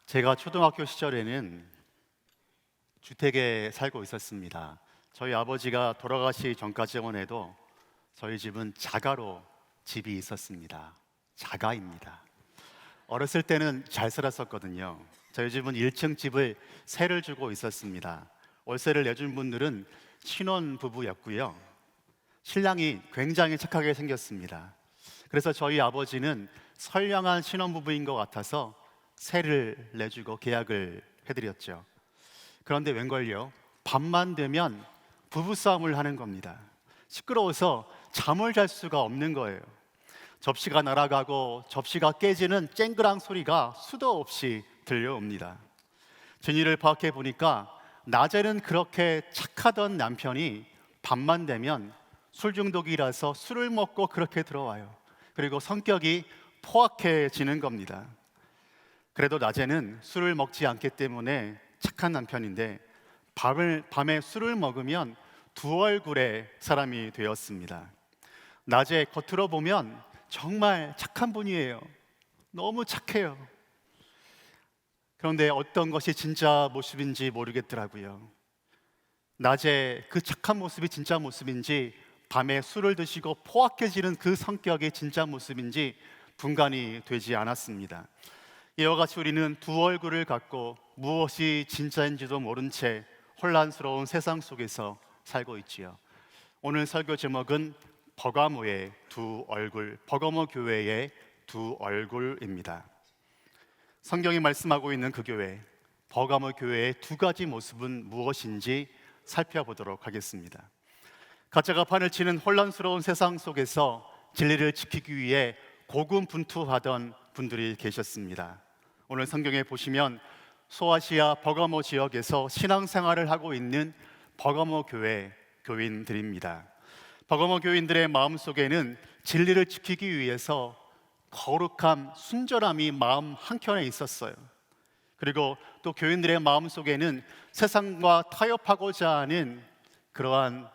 제가 초등학교 시절에는 주택에 살고 있었습니다. 저희 아버지가 돌아가시기 전까지만 해도 저희 집은 자가로 집이 있었습니다. 자가입니다. 어렸을 때는 잘 살았었거든요. 저희 집은 1층 집을 세를 주고 있었습니다. 월세를 내준 분들은 신혼 부부였고요. 신랑이 굉장히 착하게 생겼습니다. 그래서 저희 아버지는 선량한 신혼 부부인 것 같아서 세를 내주고 계약을 해드렸죠. 그런데 웬걸요? 밤만 되면 부부싸움을 하는 겁니다. 시끄러워서 잠을 잘 수가 없는 거예요. 접시가 날아가고 접시가 깨지는 쨍그랑 소리가 수도 없이 들려옵니다. 진위를 파악해 보니까 낮에는 그렇게 착하던 남편이 밤만 되면 술 중독이라서 술을 먹고 그렇게 들어와요. 그리고 성격이 포악해지는 겁니다. 그래도 낮에는 술을 먹지 않기 때문에 착한 남편인데 밤에 술을 먹으면 두 얼굴의 사람이 되었습니다. 낮에 겉으로 보면 정말 착한 분이에요. 너무 착해요. 그런데 어떤 것이 진짜 모습인지 모르겠더라고요. 낮에 그 착한 모습이 진짜 모습인지 밤에 술을 드시고 포악해지는 그 성격이 진짜 모습인지 분간이 되지 않았습니다. 이와 같이 우리는 두 얼굴을 갖고 무엇이 진짜인지도 모른 채 혼란스러운 세상 속에서 살고 있지요. 오늘 설교 제목은 버가모의 두 얼굴, 버가모 교회의 두 얼굴입니다. 성경이 말씀하고 있는 그 교회, 버가모 교회의 두 가지 모습은 무엇인지 살펴보도록 하겠습니다. 가짜가 판을 치는 혼란스러운 세상 속에서 진리를 지키기 위해 고군분투하던 분들이 계셨습니다. 오늘 성경에 보시면 소아시아 버가모 지역에서 신앙생활을 하고 있는 버가모 교회 교인들입니다. 버가모 교인들의 마음속에는 진리를 지키기 위해서 거룩함, 순전함이 마음 한켠에 있었어요. 그리고 또 교인들의 마음속에는 세상과 타협하고자 하는 그러한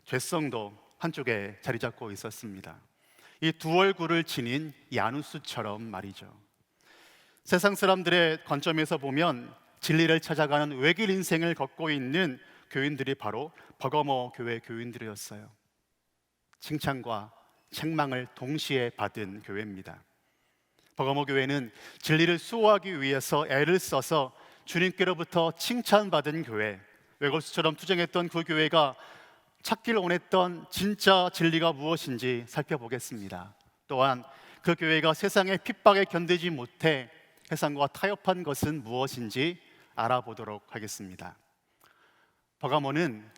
죄성도 한쪽에 자리 잡고 있었습니다. 이 두 얼굴을 지닌 야누스처럼 말이죠. 세상 사람들의 관점에서 보면 진리를 찾아가는 외길 인생을 걷고 있는 교인들이 바로 버가모 교회 교인들이었어요. 칭찬과 책망을 동시에 받은 교회입니다. 버가모 교회는 진리를 수호하기 위해서 애를 써서 주님께로부터 칭찬받은 교회, 외골수처럼 투쟁했던 그 교회가 찾기를 원했던 진짜 진리가 무엇인지 살펴보겠습니다. 또한 그 교회가 세상의 핍박에 견디지 못해 세상과 타협한 것은 무엇인지 알아보도록 하겠습니다. 버가모는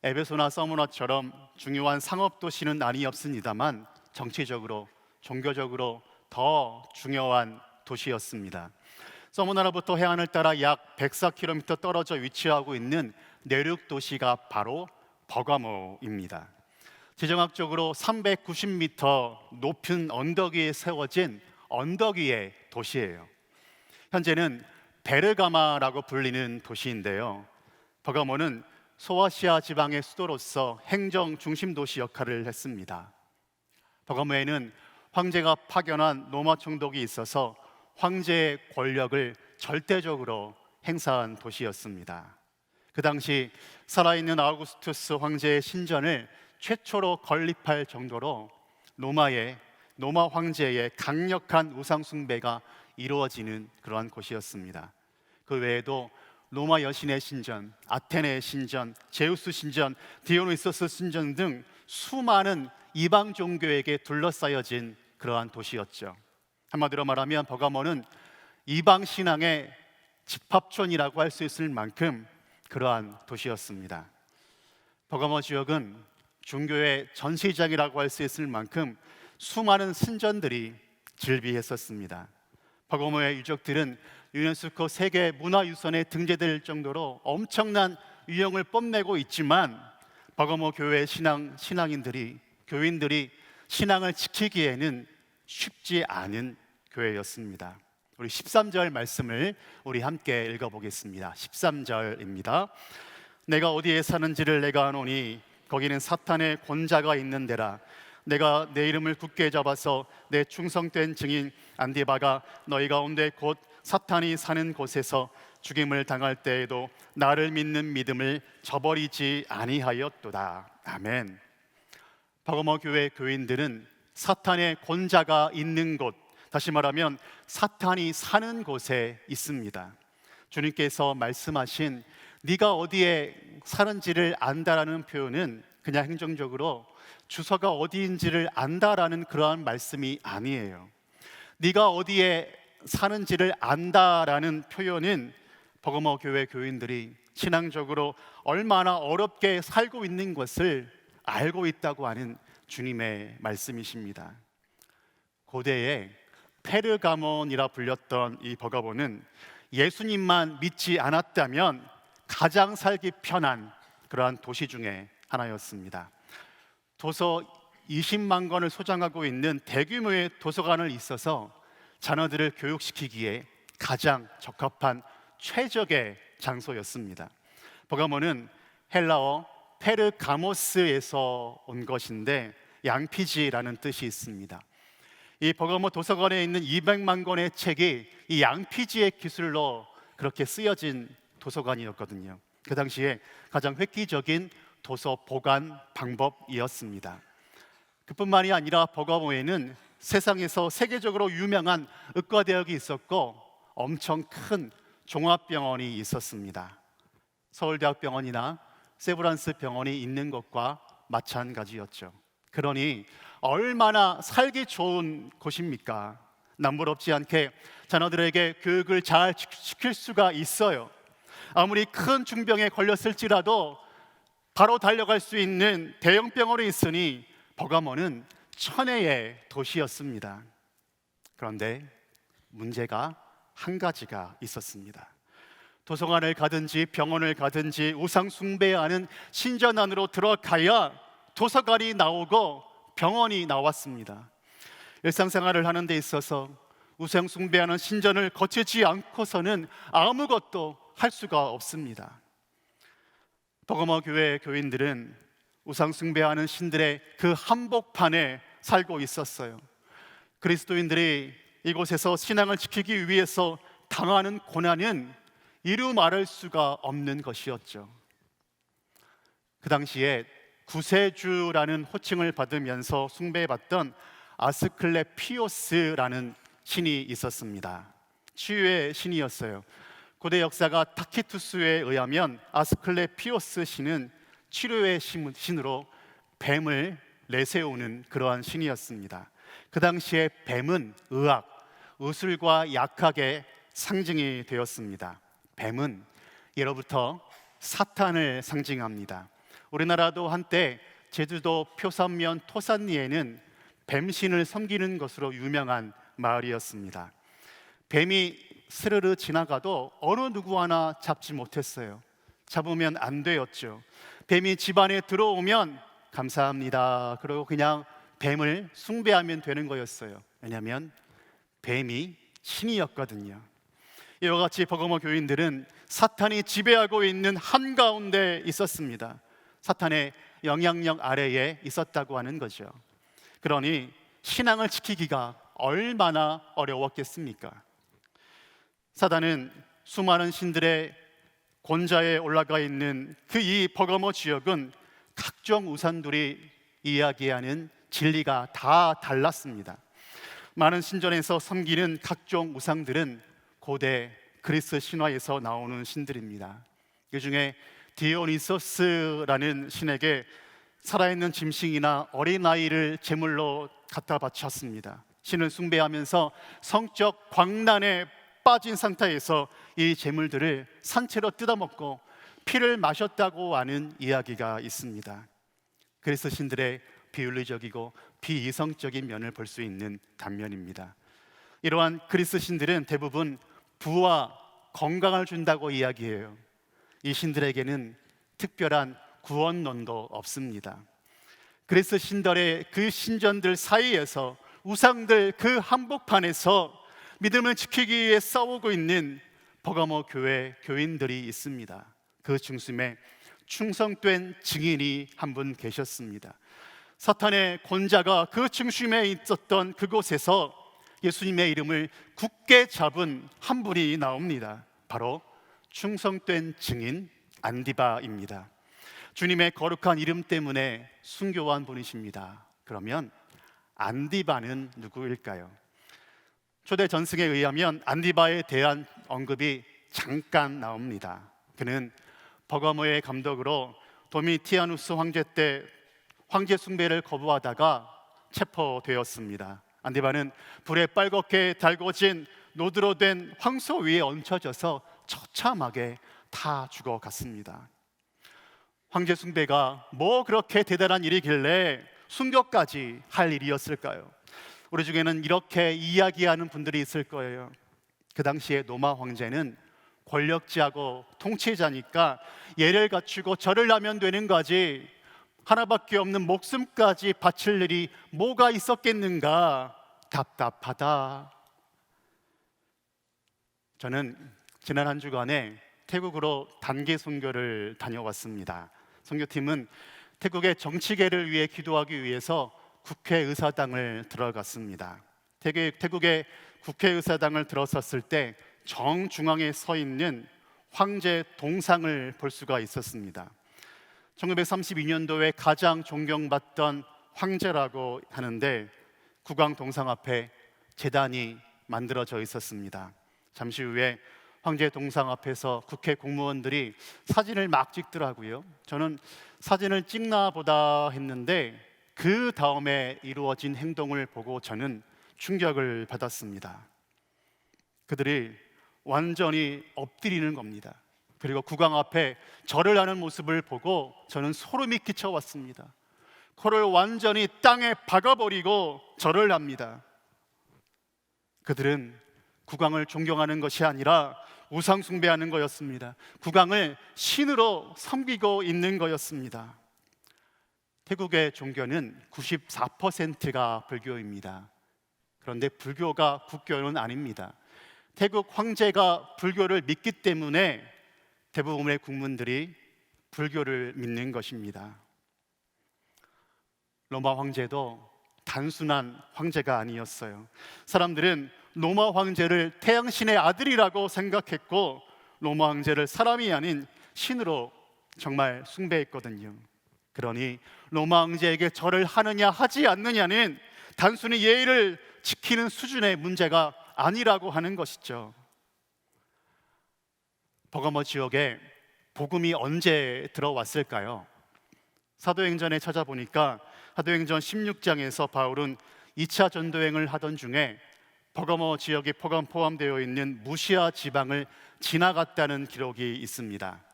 에베소나 서무나처럼 중요한 상업도시는 아니었습니다만 정치적으로, 종교적으로 더 중요한 도시였습니다. 서무나로부터 해안을 따라 약 104km 떨어져 위치하고 있는 내륙 도시가 바로 버가모입니다. 지정학적으로 390m 높은 언덕 위에 세워진 언덕 위의 도시예요. 현재는 베르가마라고 불리는 도시인데요. 버가모는 소아시아 지방의 수도로서 행정 중심 도시 역할을 했습니다. 버가모에는 황제가 파견한 로마 총독이 있어서 황제의 권력을 절대적으로 행사한 도시였습니다. 그 당시 살아있는 아우구스투스 황제의 신전을 최초로 건립할 정도로 로마 황제의 강력한 우상 숭배가 이루어지는 그러한 곳이었습니다. 그 외에도 로마 여신의 신전, 아테네의 신전, 제우스 신전, 디오니소스 신전 등 수많은 이방 종교에게 둘러싸여진 그러한 도시였죠. 한마디로 말하면 버가모는 이방 신앙의 집합촌이라고 할 수 있을 만큼 그러한 도시였습니다. 버가모 지역은 종교의 전시장이라고 할 수 있을 만큼 수많은 신전들이 즐비했었습니다. 버가모의 유적들은 유네스코 세계 문화유산에 등재될 정도로 엄청난 위용을 뽐내고 있지만 버가모 교회 교인들이 신앙을 지키기에는 쉽지 않은 교회였습니다. 우리 13절 말씀을 우리 함께 읽어보겠습니다. 13절입니다. 내가 어디에 사는지를 내가 아노니 거기는 사탄의 권자가 있는 데라. 내가 내 이름을 굳게 잡아서 내 충성된 증인 안디바가 너희 가운데 곧 사탄이 사는 곳에서 죽임을 당할 때에도 나를 믿는 믿음을 저버리지 아니하였도다. 아멘. 버거모 교회 교인들은 사탄의 권자가 있는 곳, 다시 말하면 사탄이 사는 곳에 있습니다. 주님께서 말씀하신 네가 어디에 사는지를 안다라는 표현은 그냥 행정적으로 주소가 어디인지를 안다라는 그러한 말씀이 아니에요. 네가 어디에 사는지를 안다라는 표현은 버거모 교회 교인들이 신앙적으로 얼마나 어렵게 살고 있는 것을 알고 있다고 하는 주님의 말씀이십니다. 고대에 페르가몬이라 불렸던 이 버가모는 예수님만 믿지 않았다면 가장 살기 편한 그러한 도시 중에 하나였습니다. 도서 20만 권을 소장하고 있는 대규모의 도서관을 있어서 자녀들을 교육시키기에 가장 적합한 최적의 장소였습니다. 버가모는 헬라어 페르가모스에서 온 것인데 양피지라는 뜻이 있습니다. 이 버가모 도서관에 있는 200만 권의 책이 이 양피지의 기술로 그렇게 쓰여진 도서관이었거든요. 그 당시에 가장 획기적인 도서 보관 방법이었습니다. 그뿐만이 아니라 버가모에는 세상에서 세계적으로 유명한 의과대학이 있었고 엄청 큰 종합병원이 있었습니다. 서울대학병원이나 세브란스 병원이 있는 것과 마찬가지였죠. 그러니 얼마나 살기 좋은 곳입니까? 남부럽지 않게 자녀들에게 교육을 잘 시킬 수가 있어요. 아무리 큰 중병에 걸렸을지라도 바로 달려갈 수 있는 대형 병원이 있으니 버가모는 천혜의 도시였습니다. 그런데 문제가 한 가지가 있었습니다. 도서관을 가든지 병원을 가든지 우상 숭배하는 신전 안으로 들어가야 도서관이 나오고 병원이 나왔습니다. 일상생활을 하는 데 있어서 우상 숭배하는 신전을 거치지 않고서는 아무것도 할 수가 없습니다. 버가모 교회 교인들은 우상 숭배하는 신들의 그 한복판에 살고 있었어요. 그리스도인들이 이곳에서 신앙을 지키기 위해서 당하는 고난은 이루 말할 수가 없는 것이었죠. 그 당시에 구세주라는 호칭을 받으면서 숭배받던 아스클레피오스라는 신이 있었습니다. 치유의 신이었어요. 고대 역사가 타키투스에 의하면 아스클레피오스 신은 치료의 신으로 뱀을 내세우는 그러한 신이었습니다. 그 당시에 뱀은 의학, 의술과 약학의 상징이 되었습니다. 뱀은 예로부터 사탄을 상징합니다. 우리나라도 한때 제주도 표선면 토산리에는 뱀신을 섬기는 것으로 유명한 마을이었습니다. 뱀이 스르르 지나가도 어느 누구 하나 잡지 못했어요. 잡으면 안 되었죠. 뱀이 집안에 들어오면 감사합니다. 그리고 그냥 뱀을 숭배하면 되는 거였어요. 왜냐하면 뱀이 신이었거든요. 이와 같이 버가모 교인들은 사탄이 지배하고 있는 한가운데 있었습니다. 사탄의 영향력 아래에 있었다고 하는 거죠. 그러니 신앙을 지키기가 얼마나 어려웠겠습니까? 사단은 수많은 신들의 권좌에 올라가 있는 그 이 버가모 지역은 각종 우상들이 이야기하는 진리가 다 달랐습니다. 많은 신전에서 섬기는 각종 우상들은 고대 그리스 신화에서 나오는 신들입니다. 그 중에 디오니소스라는 신에게 살아있는 짐승이나 어린아이를 제물로 갖다 바쳤습니다. 신을 숭배하면서 성적 광란에 빠진 상태에서 이 제물들을 산채로 뜯어먹고 피를 마셨다고 하는 이야기가 있습니다. 그리스 신들의 비윤리적이고 비이성적인 면을 볼 수 있는 단면입니다. 이러한 그리스 신들은 대부분 부와 건강을 준다고 이야기해요. 이 신들에게는 특별한 구원론도 없습니다. 그리스 신들의 그 신전들 사이에서 우상들 그 한복판에서 믿음을 지키기 위해 싸우고 있는 버가모 교회 교인들이 있습니다. 그 중심에 충성된 증인이 한 분 계셨습니다. 사탄의 권자가 그 중심에 있었던 그곳에서 예수님의 이름을 굳게 잡은 한 분이 나옵니다. 바로 충성된 증인 안디바입니다. 주님의 거룩한 이름 때문에 순교한 분이십니다. 그러면 안디바는 누구일까요? 초대 전승에 의하면 안디바에 대한 언급이 잠깐 나옵니다. 그는 버가모의 감독으로 도미티아누스 황제 때 황제 숭배를 거부하다가 체포되었습니다. 안디바는 불에 빨갛게 달궈진 노드로 된 황소 위에 얹혀져서 처참하게 다 죽어갔습니다. 황제 숭배가 뭐 그렇게 대단한 일이길래 순교까지 할 일이었을까요? 우리 중에는 이렇게 이야기하는 분들이 있을 거예요. 그 당시에 로마 황제는 권력자고 통치자니까 예를 갖추고 절을 하면 되는 거지, 하나밖에 없는 목숨까지 바칠 일이 뭐가 있었겠는가, 답답하다. 저는 지난 한 주간에 태국으로 단기 선교를 다녀왔습니다. 선교팀은 태국의 정치계를 위해 기도하기 위해서 국회의사당을 들어갔습니다. 태국의 국회의사당을 들어섰을 때 정중앙에 서 있는 황제 동상을 볼 수가 있었습니다. 1932년도에 가장 존경받던 황제라고 하는데 국왕 동상 앞에 제단이 만들어져 있었습니다. 잠시 후에 황제 동상 앞에서 국회 공무원들이 사진을 막 찍더라고요. 저는 사진을 찍나 보다 했는데 그 다음에 이루어진 행동을 보고 저는 충격을 받았습니다. 그들이 완전히 엎드리는 겁니다. 그리고 국왕 앞에 절을 하는 모습을 보고 저는 소름이 끼쳐왔습니다. 코를 완전히 땅에 박아버리고 절을 합니다. 그들은 국왕을 존경하는 것이 아니라 우상 숭배하는 거였습니다. 국왕을 신으로 섬기고 있는 거였습니다. 태국의 종교는 94%가 불교입니다. 그런데 불교가 국교는 아닙니다. 태국 황제가 불교를 믿기 때문에 대부분의 국민들이 불교를 믿는 것입니다. 로마 황제도 단순한 황제가 아니었어요. 사람들은 로마 황제를 태양신의 아들이라고 생각했고 로마 황제를 사람이 아닌 신으로 정말 숭배했거든요. 그러니 로마 황제에게 절을 하느냐 하지 않느냐는 단순히 예의를 지키는 수준의 문제가 아니라고 하는 것이죠. 버가모 지역에 복음이 언제 들어왔을까요? 사도행전에 찾아보니까 사도행전 16장에서 바울은 2차 전도행을 하던 중에 버가모 지역이 포함되어 있는 무시아 지방을 지나갔다는 기록이 있습니다.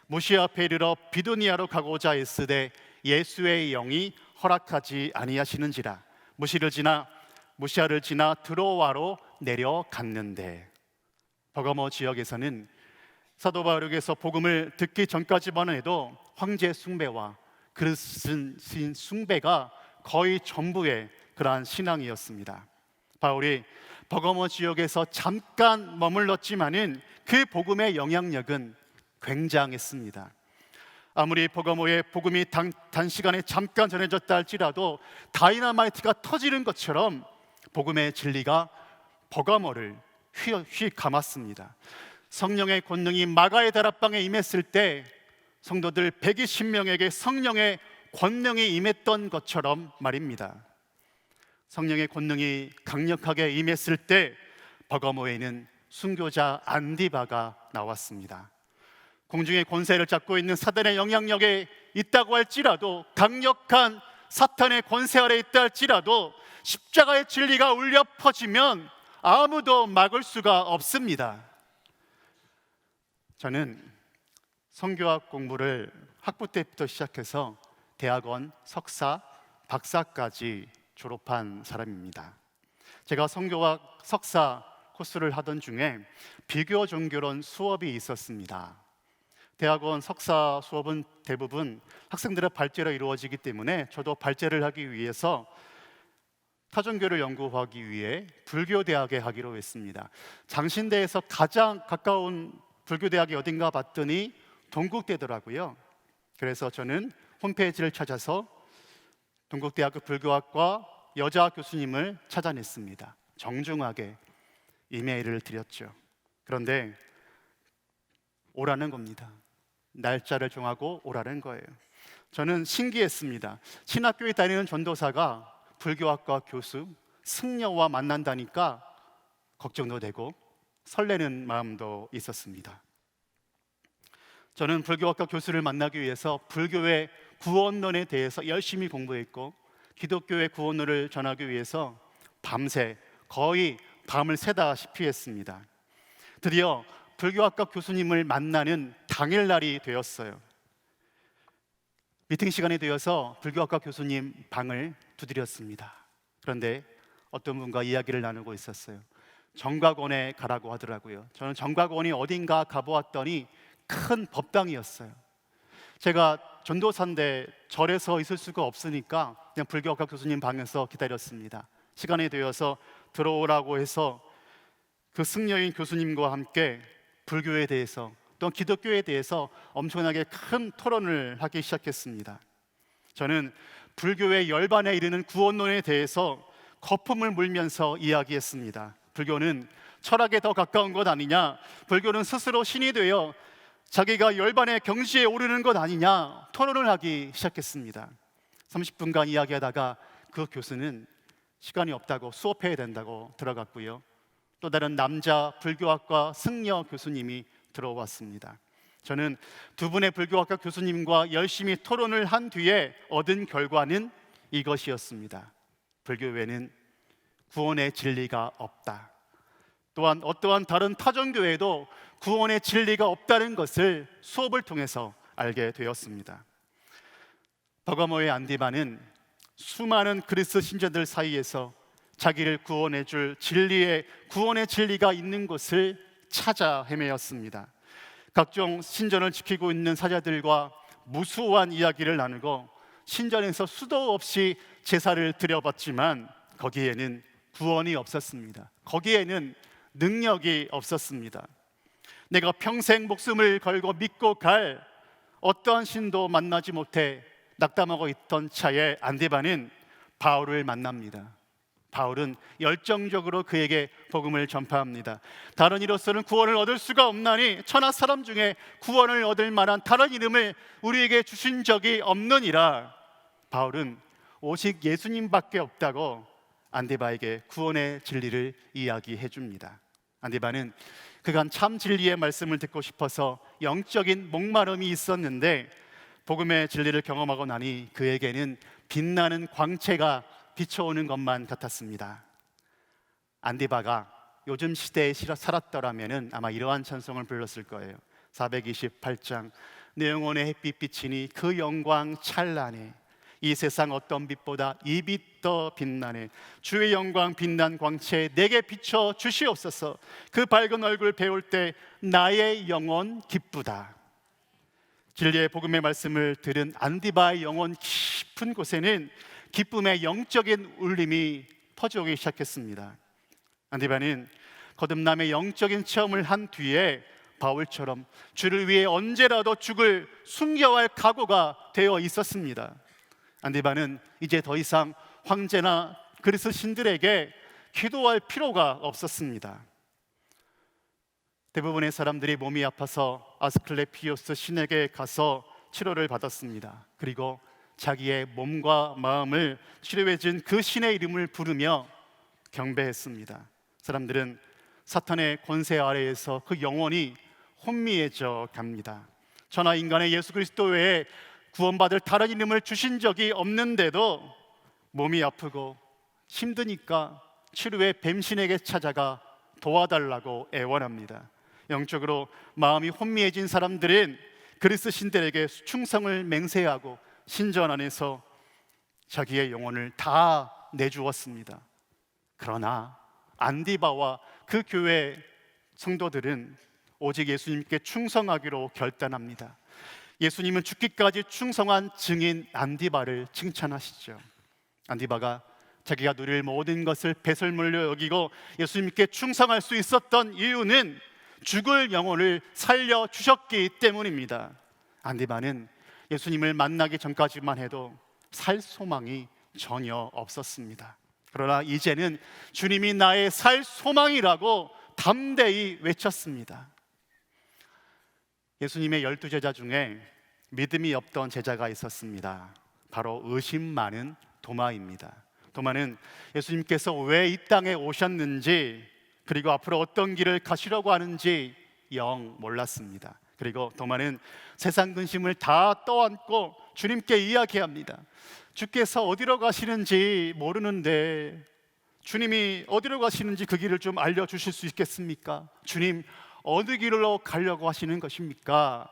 무시아 앞에 이르러 비두니아로 가고자 했으되 예수의 영이 허락하지 아니하시는지라 무시아를 지나 드로아로 내려갔는데, 버가모 지역에서는 사도 바울에게서 복음을 듣기 전까지만 해도 황제 숭배와 그리스인 숭배가 거의 전부의 그러한 신앙이었습니다. 바울이 버가모 지역에서 잠깐 머물렀지만은 그 복음의 영향력은 굉장했습니다. 아무리 버가모의 복음이 단시간에 잠깐 전해졌다 할지라도 다이너마이트가 터지는 것처럼 복음의 진리가 버가모를 휘감았습니다. 성령의 권능이 마가의 다락방에 임했을 때 성도들 120명에게 성령의 권능이 임했던 것처럼 말입니다. 성령의 권능이 강력하게 임했을 때 버가모에는 순교자 안디바가 나왔습니다. 공중의 권세를 잡고 있는 사단의 영향력에 있다고 할지라도, 강력한 사탄의 권세 아래 있다 할지라도 십자가의 진리가 울려 퍼지면 아무도 막을 수가 없습니다. 저는 선교학 공부를 학부 때부터 시작해서 대학원 석사, 박사까지 졸업한 사람입니다. 제가 선교학 석사 코스를 하던 중에 비교 종교론 수업이 있었습니다. 대학원 석사 수업은 대부분 학생들의 발제로 이루어지기 때문에 저도 발제를 하기 위해서 타종교를 연구하기 위해 불교대학에 가기로 했습니다. 장신대에서 가장 가까운 불교대학이 어딘가 봤더니 동국대더라고요. 그래서 저는 홈페이지를 찾아서 동국대학교 불교학과 여자 교수님을 찾아냈습니다. 정중하게 이메일을 드렸죠. 그런데 오라는 겁니다. 날짜를 정하고 오라는 거예요. 저는 신기했습니다. 신학교에 다니는 전도사가 불교학과 교수 승려와 만난다니까 걱정도 되고 설레는 마음도 있었습니다. 저는 불교학과 교수를 만나기 위해서 불교의 구원론에 대해서 열심히 공부했고, 기독교의 구원론을 전하기 위해서 밤새 거의 밤을 새다시피 했습니다. 드디어 불교학과 교수님을 만나는 당일날이 되었어요. 미팅 시간이 되어서 불교학과 교수님 방을 두드렸습니다. 그런데 어떤 분과 이야기를 나누고 있었어요. 정각원에 가라고 하더라고요. 저는 정각원이 어딘가 가보았더니 큰 법당이었어요. 제가 전도사인데 절에서 있을 수가 없으니까 그냥 불교학과 교수님 방에서 기다렸습니다. 시간이 되어서 들어오라고 해서 그 승려인 교수님과 함께 불교에 대해서 또 기독교에 대해서 엄청나게 큰 토론을 하기 시작했습니다. 저는 불교의 열반에 이르는 구원론에 대해서 거품을 물면서 이야기했습니다. 불교는 철학에 더 가까운 것 아니냐, 불교는 스스로 신이 되어 자기가 열반의 경지에 오르는 것 아니냐, 토론을 하기 시작했습니다. 30분간 이야기하다가 그 교수는 시간이 없다고 수업해야 된다고 들어갔고요. 또 다른 남자 불교학과 승려 교수님이 들어왔습니다. 저는 두 분의 불교학과 교수님과 열심히 토론을 한 뒤에 얻은 결과는 이것이었습니다. 불교에는 구원의 진리가 없다. 또한 어떠한 다른 타종교에도 구원의 진리가 없다는 것을 수업을 통해서 알게 되었습니다. 버가모의 안디바는 수많은 그리스 신자들 사이에서 자기를 구원해 줄 진리의 구원의 진리가 있는 곳을 찾아 헤매었습니다. 각종 신전을 지키고 있는 사자들과 무수한 이야기를 나누고 신전에서 수도 없이 제사를 드려봤지만 거기에는 구원이 없었습니다. 거기에는 능력이 없었습니다. 내가 평생 목숨을 걸고 믿고 갈 어떠한 신도 만나지 못해 낙담하고 있던 차에 안디바는 바울을 만납니다. 바울은 열정적으로 그에게 복음을 전파합니다. 다른 이로서는 구원을 얻을 수가 없나니 천하 사람 중에 구원을 얻을 만한 다른 이름을 우리에게 주신 적이 없느니라. 바울은 오직 예수님밖에 없다고 안디바에게 구원의 진리를 이야기해 줍니다. 안디바는 그간 참 진리의 말씀을 듣고 싶어서 영적인 목마름이 있었는데 복음의 진리를 경험하고 나니 그에게는 빛나는 광채가 비춰오는 것만 같았습니다. 안디바가 요즘 시대에 살았더라면 아마 이러한 찬송을 불렀을 거예요. 428장 내 영혼의 햇빛 비치니 그 영광 찬란해. 이 세상 어떤 빛보다 이 빛 더 빛나네. 주의 영광 빛난 광채 내게 비춰 주시옵소서. 그 밝은 얼굴 배울 때 나의 영혼 기쁘다. 진리의 복음의 말씀을 들은 안디바의 영혼 깊은 곳에는 기쁨의 영적인 울림이 퍼져오기 시작했습니다. 안디바는 거듭남의 영적인 체험을 한 뒤에 바울처럼 주를 위해 언제라도 죽을 순교할 각오가 되어 있었습니다. 안디바는 이제 더 이상 황제나 그리스 신들에게 기도할 필요가 없었습니다. 대부분의 사람들이 몸이 아파서 아스클레피오스 신에게 가서 치료를 받았습니다. 그리고 자기의 몸과 마음을 치료해 준 그 신의 이름을 부르며 경배했습니다. 사람들은 사탄의 권세 아래에서 그 영혼이 혼미해져 갑니다. 천하 인간의 예수 그리스도 외에 구원받을 다른 이름을 주신 적이 없는데도 몸이 아프고 힘드니까 치료의 뱀신에게 찾아가 도와달라고 애원합니다. 영적으로 마음이 혼미해진 사람들은 그리스 신들에게 충성을 맹세하고 신전 안에서 자기의 영혼을 다 내주었습니다. 그러나 안디바와 그 교회 성도들은 오직 예수님께 충성하기로 결단합니다. 예수님은 죽기까지 충성한 증인 안디바를 칭찬하시죠. 안디바가 자기가 누릴 모든 것을 배설물로 여기고 예수님께 충성할 수 있었던 이유는 죽을 영혼을 살려주셨기 때문입니다. 안디바는 예수님을 만나기 전까지만 해도 살 소망이 전혀 없었습니다. 그러나 이제는 주님이 나의 살 소망이라고 담대히 외쳤습니다. 예수님의 12제자 중에 믿음이 없던 제자가 있었습니다. 바로 의심 많은 도마입니다. 도마는 예수님께서 왜 이 땅에 오셨는지, 그리고 앞으로 어떤 길을 가시려고 하는지 영 몰랐습니다. 그리고 도마는 세상 근심을 다 떠안고 주님께 이야기합니다. 주께서 어디로 가시는지 모르는데 주님이 어디로 가시는지 그 길을 좀 알려주실 수 있겠습니까? 주님, 어느 길로 가려고 하시는 것입니까?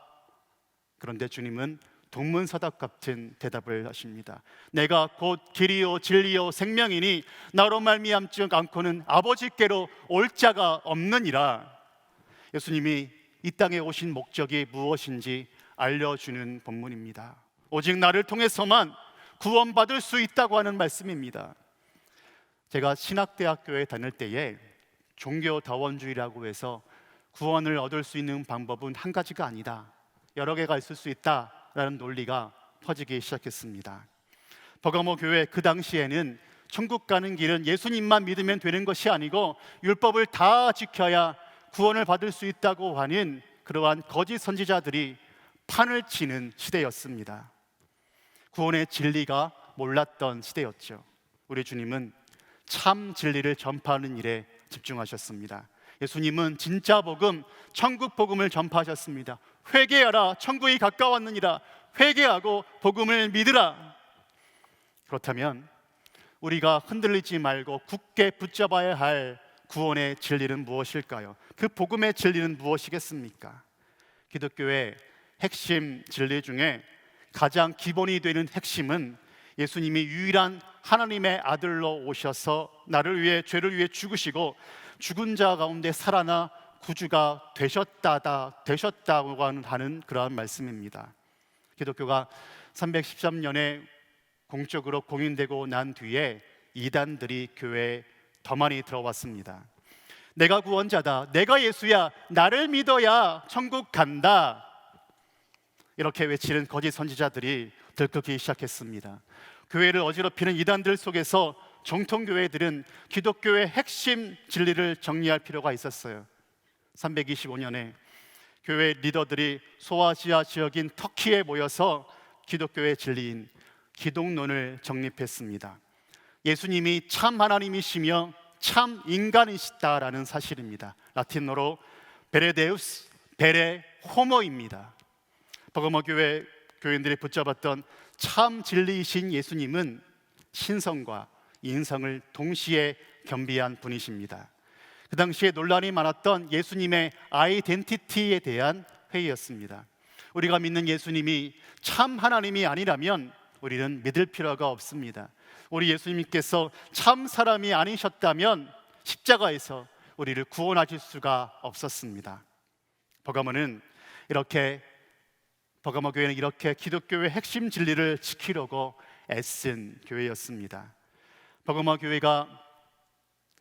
그런데 주님은 동문서답 같은 대답을 하십니다. 내가 곧 길이요 진리요 생명이니 나로 말미암지 않고는 아버지께로 올 자가 없느니라. 예수님이 이 땅에 오신 목적이 무엇인지 알려주는 본문입니다. 오직 나를 통해서만 구원받을 수 있다고 하는 말씀입니다. 제가 신학대학교에 다닐 때에 종교다원주의라고 해서 구원을 얻을 수 있는 방법은 한 가지가 아니다, 여러 개가 있을 수 있다라는 논리가 퍼지기 시작했습니다. 버가모 교회 그 당시에는 천국 가는 길은 예수님만 믿으면 되는 것이 아니고 율법을 다 지켜야 구원을 받을 수 있다고 하는 그러한 거짓 선지자들이 판을 치는 시대였습니다. 구원의 진리가 몰랐던 시대였죠. 우리 주님은 참 진리를 전파하는 일에 집중하셨습니다. 예수님은 진짜 복음, 천국 복음을 전파하셨습니다. 회개하라, 천국이 가까웠느니라. 회개하고 복음을 믿으라. 그렇다면 우리가 흔들리지 말고 굳게 붙잡아야 할 구원의 진리는 무엇일까요? 그 복음의 진리는 무엇이겠습니까? 기독교의 핵심 진리 중에 가장 기본이 되는 핵심은 예수님이 유일한 하나님의 아들로 오셔서 나를 위해, 죄를 위해 죽으시고 죽은 자 가운데 살아나 구주가 되셨다고 하는 그러한 말씀입니다. 기독교가 313년에 공적으로 공인되고 난 뒤에 이단들이 교회에 더 많이 들어왔습니다. 내가 구원자다, 내가 예수야, 나를 믿어야 천국 간다, 이렇게 외치는 거짓 선지자들이 들끓기 시작했습니다. 교회를 어지럽히는 이단들 속에서 정통교회들은 기독교의 핵심 진리를 정리할 필요가 있었어요. 325년에 교회 리더들이 소아시아 지역인 터키에 모여서 기독교의 진리인 기독론을 정립했습니다. 예수님이 참 하나님이시며 참 인간이시다라는 사실입니다. 라틴어로 베레데우스, 베레 호모입니다. 버가모 교회 교인들이 붙잡았던 참 진리이신 예수님은 신성과 인성을 동시에 겸비한 분이십니다. 그 당시에 논란이 많았던 예수님의 아이덴티티에 대한 회의였습니다. 우리가 믿는 예수님이 참 하나님이 아니라면 우리는 믿을 필요가 없습니다. 우리 예수님께서 참 사람이 아니셨다면 십자가에서 우리를 구원하실 수가 없었습니다. 버가모 교회는 이렇게 기독교의 핵심 진리를 지키려고 애쓴 교회였습니다. 버가모 교회가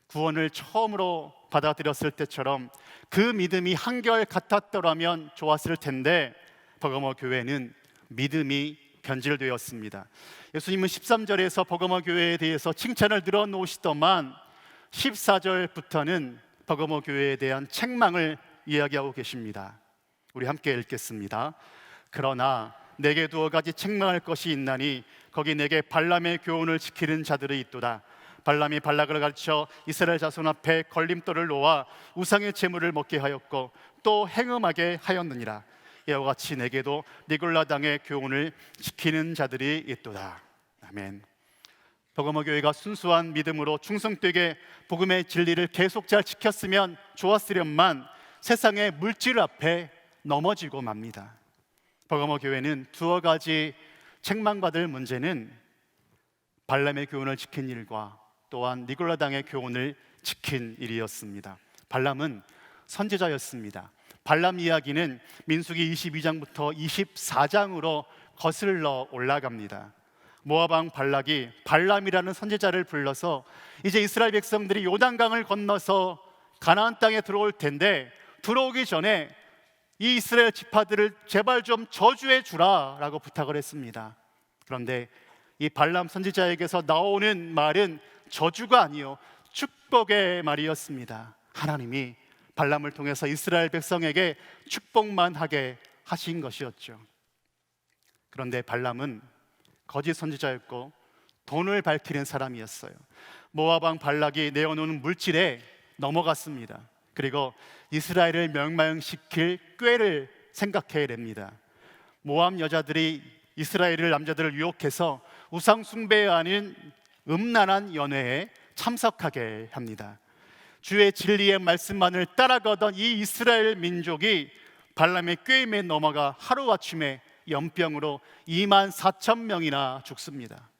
구원을 처음으로 받아들였을 때처럼 그 믿음이 한결 같았더라면 좋았을 텐데 버가모 교회는 믿음이 변질되었습니다. 예수님은 13절에서 버가모 교회에 대해서 칭찬을 늘어놓으시더만 14절부터는 버가모 교회에 대한 책망을 이야기하고 계십니다. 우리 함께 읽겠습니다. 그러나 내게 두어 가지 책망할 것이 있나니 거기 내게 발람의 교훈을 지키는 자들이 있도다. 발람이 발락을 가르쳐 이스라엘 자손 앞에 걸림돌을 놓아 우상의 제물을 먹게 하였고 또 행음하게 하였느니라. 이와 같이 내게도 니골라당의 교훈을 지키는 자들이 있도다. 아멘. 버가모 교회가 순수한 믿음으로 충성되게 복음의 진리를 계속 잘 지켰으면 좋았으련만 세상의 물질 앞에 넘어지고 맙니다. 버가모 교회는 두어 가지 책망받을 문제는 발람의 교훈을 지킨 일과 또한 니골라당의 교훈을 지킨 일이었습니다. 발람은 선지자였습니다. 발람 이야기는 민수기 22장부터 24장으로 거슬러 올라갑니다. 모압 왕 발락이 발람이라는 선지자를 불러서 이제 이스라엘 백성들이 요단강을 건너서 가나안 땅에 들어올 텐데 들어오기 전에 이 이스라엘 지파들을 제발 좀 저주해 주라 라고 부탁을 했습니다. 그런데 이 발람 선지자에게서 나오는 말은 저주가 아니요 축복의 말이었습니다. 하나님이 발람을 통해서 이스라엘 백성에게 축복만 하게 하신 것이었죠. 그런데 발람은 거짓 선지자였고 돈을 밝히는 사람이었어요. 모압 왕 발락이 내어놓은 물질에 넘어갔습니다. 그리고 이스라엘을 멸망시킬 꾀를 생각해냅니다. 모압 여자들이 이스라엘 남자들을 유혹해서 우상 숭배하는 음란한 연회에 참석하게 합니다. 주의 진리의 말씀만을 따라가던 이 이스라엘 민족이 발람의 꾀임에 넘어가 하루아침에 연병으로 24,000명이나 죽습니다.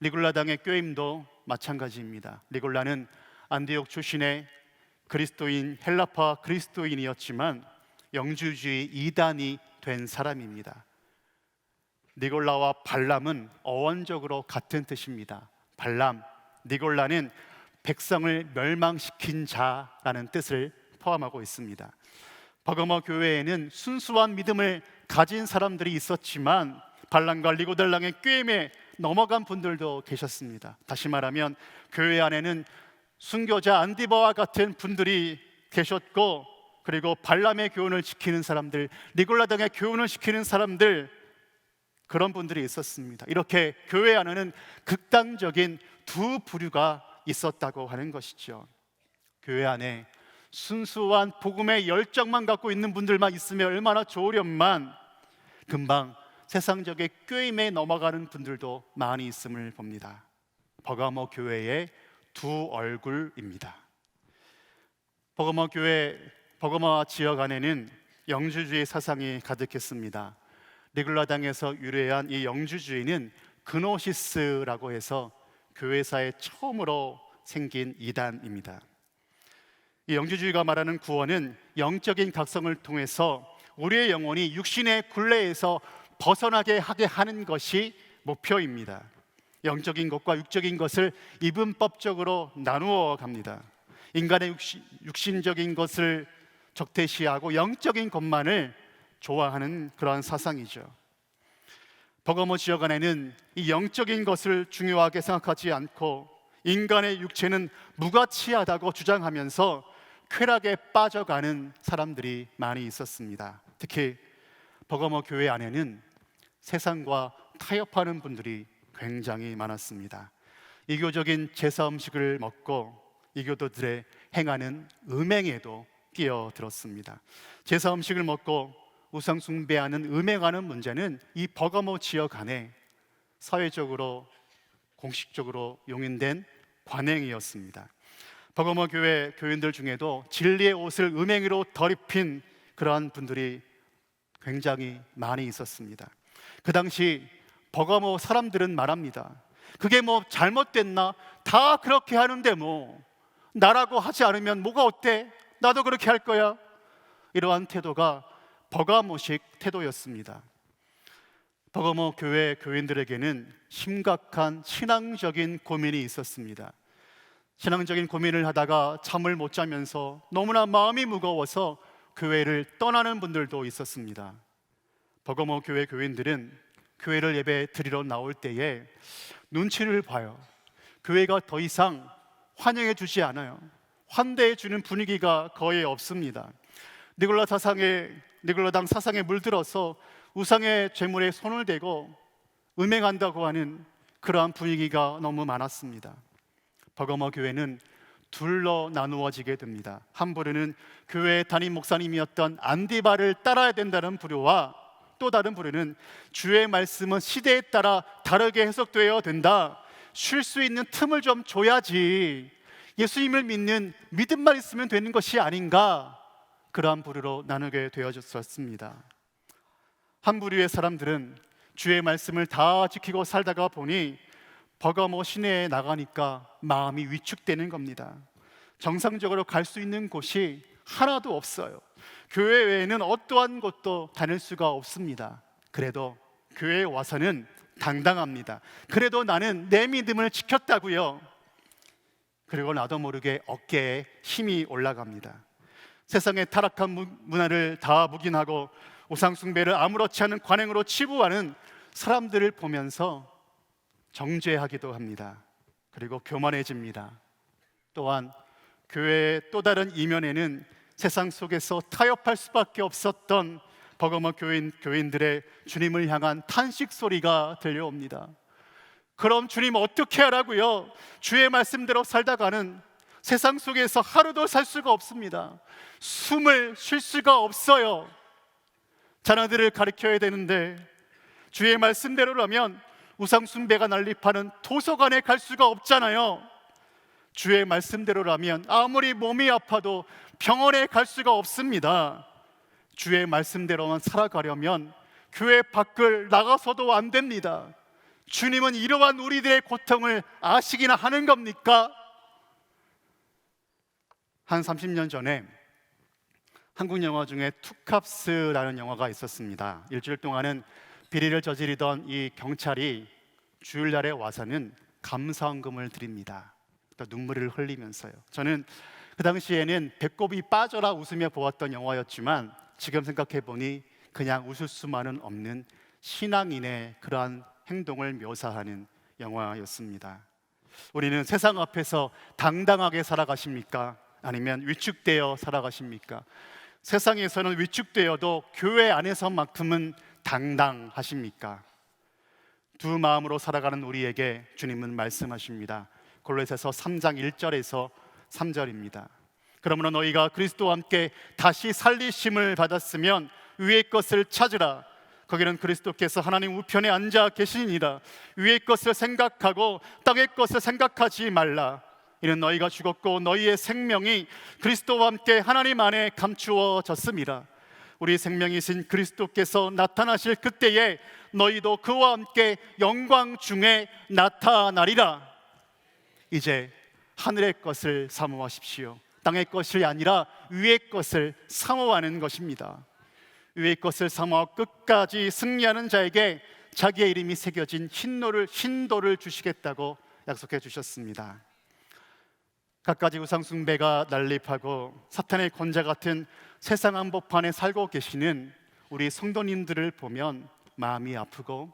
리굴라당의 꾀임도 마찬가지입니다. 리굴라는 안디옥 출신의 그리스도인, 헬라파 그리스도인이었지만 영주주의 이단이 된 사람입니다. 니골라와 발람은 어원적으로 같은 뜻입니다. 발람, 니골라는 백성을 멸망시킨 자라는 뜻을 포함하고 있습니다. 버가모 교회에는 순수한 믿음을 가진 사람들이 있었지만 발람과 니고델랑의 꾀임에 넘어간 분들도 계셨습니다. 다시 말하면 교회 안에는 순교자 안디바와 같은 분들이 계셨고, 그리고 발람의 교훈을 지키는 사람들, 니골라 등의 교훈을 지키는 사람들, 그런 분들이 있었습니다. 이렇게 교회 안에는 극단적인 두 부류가 있었다고 하는 것이죠. 교회 안에 순수한 복음의 열정만 갖고 있는 분들만 있으면 얼마나 좋으련만 금방 세상적인 꾀임에 넘어가는 분들도 많이 있음을 봅니다. 버가모 교회의 두 얼굴입니다. 버가모 지역 안에는 영주주의 사상이 가득했습니다. 리굴라당에서 유래한 이 영주주의는 그노시스라고 해서 교회사에 처음으로 생긴 이단입니다. 이 영주주의가 말하는 구원은 영적인 각성을 통해서 우리의 영혼이 육신의 굴레에서 벗어나게 하게 하는 것이 목표입니다. 영적인 것과 육적인 것을 이분법적으로 나누어 갑니다. 인간의 육신적인 것을 적대시하고 영적인 것만을 좋아하는 그러한 사상이죠. 버가모 지역 안에는 이 영적인 것을 중요하게 생각하지 않고 인간의 육체는 무가치하다고 주장하면서 쾌락에 빠져가는 사람들이 많이 있었습니다. 특히 버가모 교회 안에는 세상과 타협하는 분들이 굉장히 많았습니다. 이교적인 제사 음식을 먹고 이교도들의 행하는 음행에도 끼어들었습니다. 제사 음식을 먹고 우상 숭배하는 음행하는 문제는 이 버가모 지역 안에 사회적으로 공식적으로 용인된 관행이었습니다. 버가모 교회 교인들 중에도 진리의 옷을 음행으로 덧입힌 그러한 분들이 굉장히 많이 있었습니다. 그 당시 버가모 사람들은 말합니다. 그게 뭐 잘못됐나? 다 그렇게 하는데 뭐 나라고 하지 않으면 뭐가 어때? 나도 그렇게 할 거야. 이러한 태도가 버가모식 태도였습니다. 버가모 교회 교인들에게는 심각한 신앙적인 고민이 있었습니다. 신앙적인 고민을 하다가 잠을 못 자면서 너무나 마음이 무거워서 교회를 떠나는 분들도 있었습니다. 버가모 교회 교인들은 교회를 예배 드리러 나올 때에 눈치를 봐요. 교회가 더 이상 환영해 주지 않아요. 환대해 주는 분위기가 거의 없습니다. 니골라당 사상에 물들어서 우상의 제물에 손을 대고 음행한다고 하는 그러한 분위기가 너무 많았습니다. 버가모 교회는 둘로 나누어지게 됩니다. 한 부류는 교회 담임 목사님이었던 안디바를 따라야 된다는 부류와 또 다른 부류는 주의 말씀은 시대에 따라 다르게 해석되어야 된다. 쉴 수 있는 틈을 좀 줘야지. 예수님을 믿는 믿음만 있으면 되는 것이 아닌가. 그러한 부류로 나누게 되어졌습니다. 한 부류의 사람들은 주의 말씀을 다 지키고 살다가 보니 버가모 시내에 나가니까 마음이 위축되는 겁니다. 정상적으로 갈 수 있는 곳이 하나도 없어요. 교회 외에는 어떠한 곳도 다닐 수가 없습니다. 그래도 교회에 와서는 당당합니다. 그래도 나는 내 믿음을 지켰다고요. 그리고 나도 모르게 어깨에 힘이 올라갑니다. 세상의 타락한 문화를 다 묵인하고 우상 숭배를 아무렇지 않은 관행으로 치부하는 사람들을 보면서 정죄하기도 합니다. 그리고 교만해집니다. 또한 교회의 또 다른 이면에는 세상 속에서 타협할 수밖에 없었던 버거머 교인들의 주님을 향한 탄식 소리가 들려옵니다. 그럼 주님 어떻게 하라고요? 주의 말씀대로 살다가는 세상 속에서 하루도 살 수가 없습니다. 숨을 쉴 수가 없어요. 자녀들을 가르쳐야 되는데 주의 말씀대로라면 우상 숭배가 난립하는 도서관에 갈 수가 없잖아요. 주의 말씀대로라면 아무리 몸이 아파도 병원에 갈 수가 없습니다. 주의 말씀대로만 살아가려면 교회 밖을 나가서도 안 됩니다. 주님은 이러한 우리들의 고통을 아시기나 하는 겁니까? 한 30년 전에 한국 영화 중에 투캅스라는 영화가 있었습니다. 일주일 동안은 비리를 저지르던 이 경찰이 주일날에 와서는 감사원금을 드립니다. 또 눈물을 흘리면서요. 저는 그 당시에는 배꼽이 빠져라 웃으며 보았던 영화였지만 지금 생각해 보니 그냥 웃을 수만은 없는 신앙인의 그러한 행동을 묘사하는 영화였습니다. 우리는 세상 앞에서 당당하게 살아가십니까? 아니면 위축되어 살아가십니까? 세상에서는 위축되어도 교회 안에서만큼은 당당하십니까? 두 마음으로 살아가는 우리에게 주님은 말씀하십니다. 골로새서 3장 1절에서 3절입니다. 그러므로 너희가 그리스도와 함께 다시 살리심을 받았으면 위의 것을 찾으라. 거기는 그리스도께서 하나님 우편에 앉아 계시니라. 위의 것을 생각하고 땅의 것을 생각하지 말라. 이는 너희가 죽었고 너희의 생명이 그리스도와 함께 하나님 안에 감추어졌음이라. 우리 생명이신 그리스도께서 나타나실 그때에 너희도 그와 함께 영광 중에 나타나리라. 이제 하늘의 것을 사모하십시오. 땅의 것이 아니라 위의 것을 사모하는 것입니다. 위의 것을 사모하고 끝까지 승리하는 자에게 자기의 이름이 새겨진 흰돌을 주시겠다고 약속해 주셨습니다. 갖가지 우상 숭배가 난립하고 사탄의 권자 같은 세상 한복판에 살고 계시는 우리 성도님들을 보면 마음이 아프고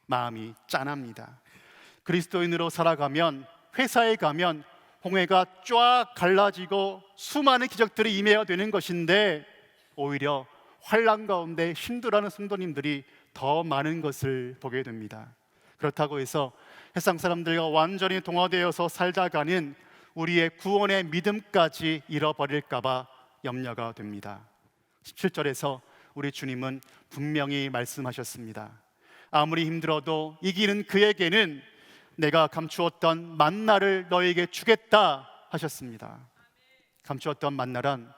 마음이 짠합니다. 그리스도인으로 살아가면, 회사에 가면 홍해가 쫙 갈라지고 수많은 기적들이 임해야 되는 것인데 오히려 환난 가운데 힘들어하는 성도님들이 더 많은 것을 보게 됩니다. 그렇다고 해서 세상 사람들과 완전히 동화되어서 살다가는 우리의 구원의 믿음까지 잃어버릴까 봐 염려가 됩니다. 17절에서 우리 주님은 분명히 말씀하셨습니다. 아무리 힘들어도 이기는 그에게는 내가 감추었던 만나를 너에게 주겠다 하셨습니다. 감추었던 만나란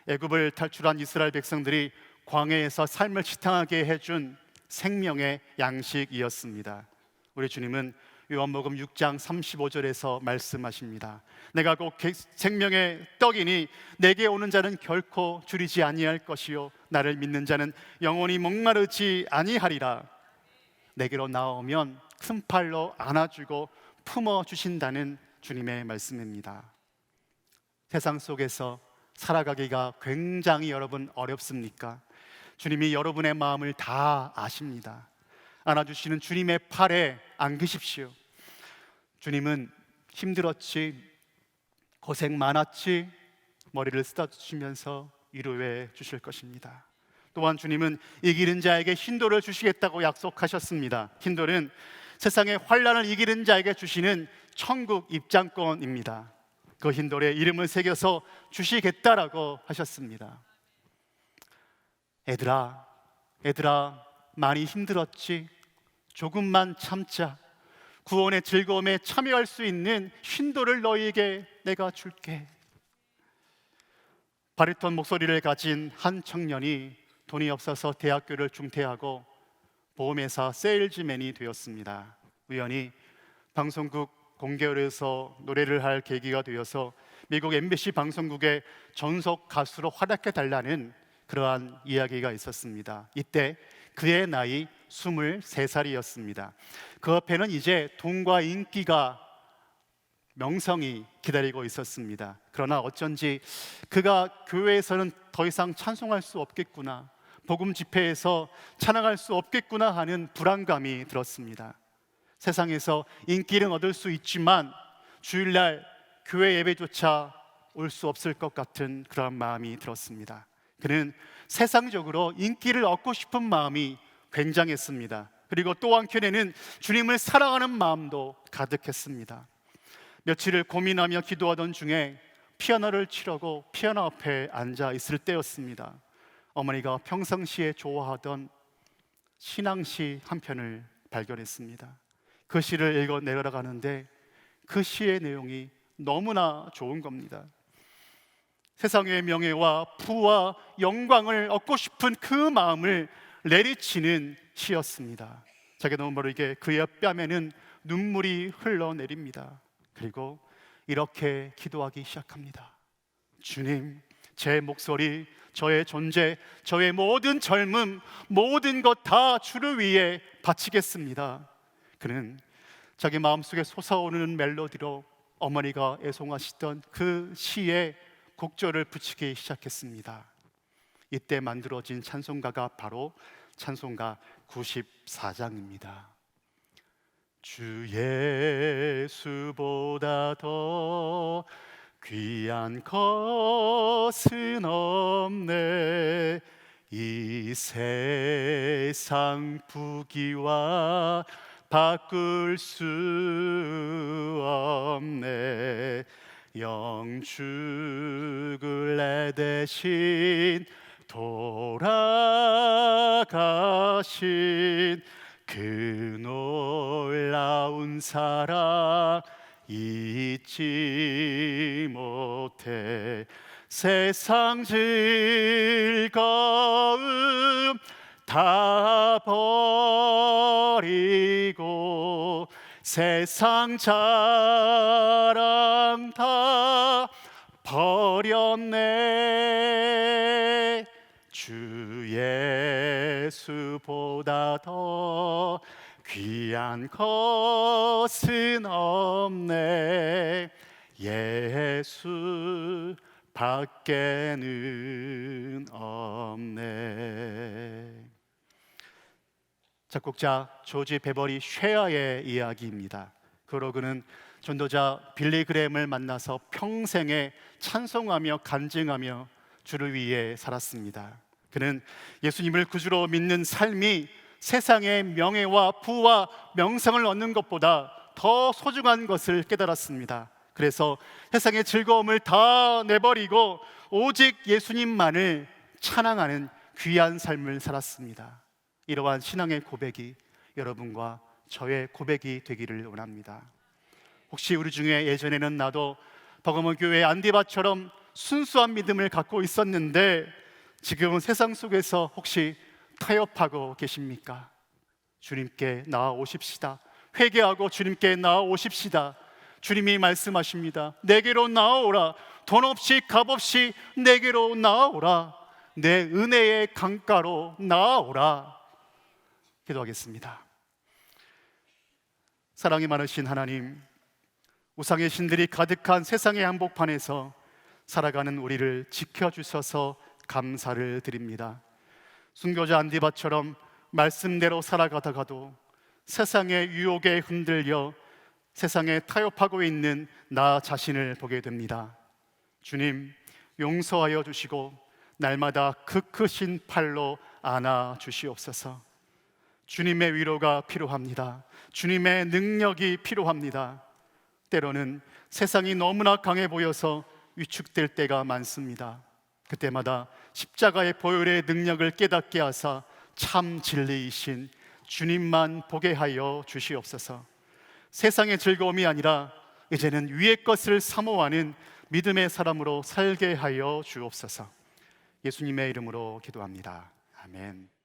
애굽을 탈출한 이스라엘 백성들이 광야에서 삶을 지탱하게 해준 생명의 양식이었습니다. 우리 주님은 요한복음 6장 35절에서 말씀하십니다. 내가 곧 생명의 떡이니 내게 오는 자는 결코 줄이지 아니할 것이요 나를 믿는 자는 영원히 목마르지 아니하리라. 내게로 나오면 큰 팔로 안아주고 품어주신다는 주님의 말씀입니다. 세상 속에서 살아가기가 굉장히 여러분 어렵습니까? 주님이 여러분의 마음을 다 아십니다. 안아주시는 주님의 팔에 안기십시오. 주님은 힘들었지, 고생 많았지, 머리를 쓰다주시면서 위로해 주실 것입니다. 또한 주님은 이기는 자에게 흰돌을 주시겠다고 약속하셨습니다. 흰돌은 세상의 환난을 이기는 자에게 주시는 천국 입장권입니다. 그 흰돌에 이름을 새겨서 주시겠다라고 하셨습니다. 얘들아 많이 힘들었지? 조금만 참자. 구원의 즐거움에 참여할 수 있는 흰돌을 너희에게 내가 줄게. 바리톤 목소리를 가진 한 청년이 돈이 없어서 대학교를 중퇴하고 보험회사 세일즈맨이 되었습니다. 우연히 방송국 공개홀에서 노래를 할 계기가 되어서 미국 MBC 방송국의 전속 가수로 활약해 달라는 그러한 이야기가 있었습니다. 이때 그의 나이 23살이었습니다. 그 앞에는 이제 돈과 인기가, 명성이 기다리고 있었습니다. 그러나 어쩐지 그가 교회에서는 더 이상 찬송할 수 없겠구나, 복음 집회에서 찬양할 수 없겠구나 하는 불안감이 들었습니다. 세상에서 인기를 얻을 수 있지만 주일날 교회 예배조차 올 수 없을 것 같은 그런 마음이 들었습니다. 그는 세상적으로 인기를 얻고 싶은 마음이 굉장했습니다. 그리고 또 한켠에는 주님을 사랑하는 마음도 가득했습니다. 며칠을 고민하며 기도하던 중에 피아노를 치려고 피아노 앞에 앉아 있을 때였습니다. 어머니가 평상시에 좋아하던 신앙시 한 편을 발견했습니다. 그 시를 읽어 내려가는데 그 시의 내용이 너무나 좋은 겁니다. 세상의 명예와 부와 영광을 얻고 싶은 그 마음을 내리치는 시였습니다. 자기도 모르게 그의 뺨에는 눈물이 흘러내립니다. 그리고 이렇게 기도하기 시작합니다. 주님, 제 목소리, 저의 존재, 저의 모든 젊음, 모든 것 다 주를 위해 바치겠습니다. 그는 자기 마음속에 솟아오르는 멜로디로 어머니가 애송하시던 그 시에 곡절을 붙이기 시작했습니다. 이때 만들어진 찬송가가 바로 찬송가 94장입니다. 주 예수보다 더 귀한 것은 없네. 이 세상 부귀와 바꿀 수 없네. 영축을 내 대신 돌아가신 그 놀라운 사랑 잊지 못해. 세상 즐거움 다 버리고 세상 자랑 다 버렸네. 주 예수보다 더 귀한 것은 없네. 예수 밖에는 없네. 작곡자 조지 베버리 쉐어의 이야기입니다. 그로 그는 전도자 빌리 그레임을 만나서 평생에 찬송하며 간증하며 주를 위해 살았습니다. 그는 예수님을 구주로 믿는 삶이 세상의 명예와 부와 명성을 얻는 것보다 더 소중한 것을 깨달았습니다. 그래서 세상의 즐거움을 다 내버리고 오직 예수님만을 찬양하는 귀한 삶을 살았습니다. 이러한 신앙의 고백이 여러분과 저의 고백이 되기를 원합니다. 혹시 우리 중에 예전에는 나도 버거모 교회 안디바처럼 순수한 믿음을 갖고 있었는데 지금은 세상 속에서 혹시 타협하고 계십니까? 주님께 나아오십시다. 회개하고 주님께 나아오십시다. 주님이 말씀하십니다. 내게로 나아오라. 돈 없이 값 없이 내게로 나아오라. 내 은혜의 강가로 나아오라. 기도하겠습니다. 사랑이 많으신 하나님, 우상의 신들이 가득한 세상의 한복판에서 살아가는 우리를 지켜주셔서 감사를 드립니다. 순교자 안디바처럼 말씀대로 살아가다가도 세상의 유혹에 흔들려 세상에 타협하고 있는 나 자신을 보게 됩니다. 주님, 용서하여 주시고 날마다 그 크신 팔로 안아 주시옵소서. 주님의 위로가 필요합니다. 주님의 능력이 필요합니다. 때로는 세상이 너무나 강해 보여서 위축될 때가 많습니다. 그때마다 십자가의 보혈의 능력을 깨닫게 하사 참 진리이신 주님만 보게 하여 주시옵소서. 세상의 즐거움이 아니라 이제는 위의 것을 사모하는 믿음의 사람으로 살게 하여 주옵소서. 예수님의 이름으로 기도합니다. 아멘.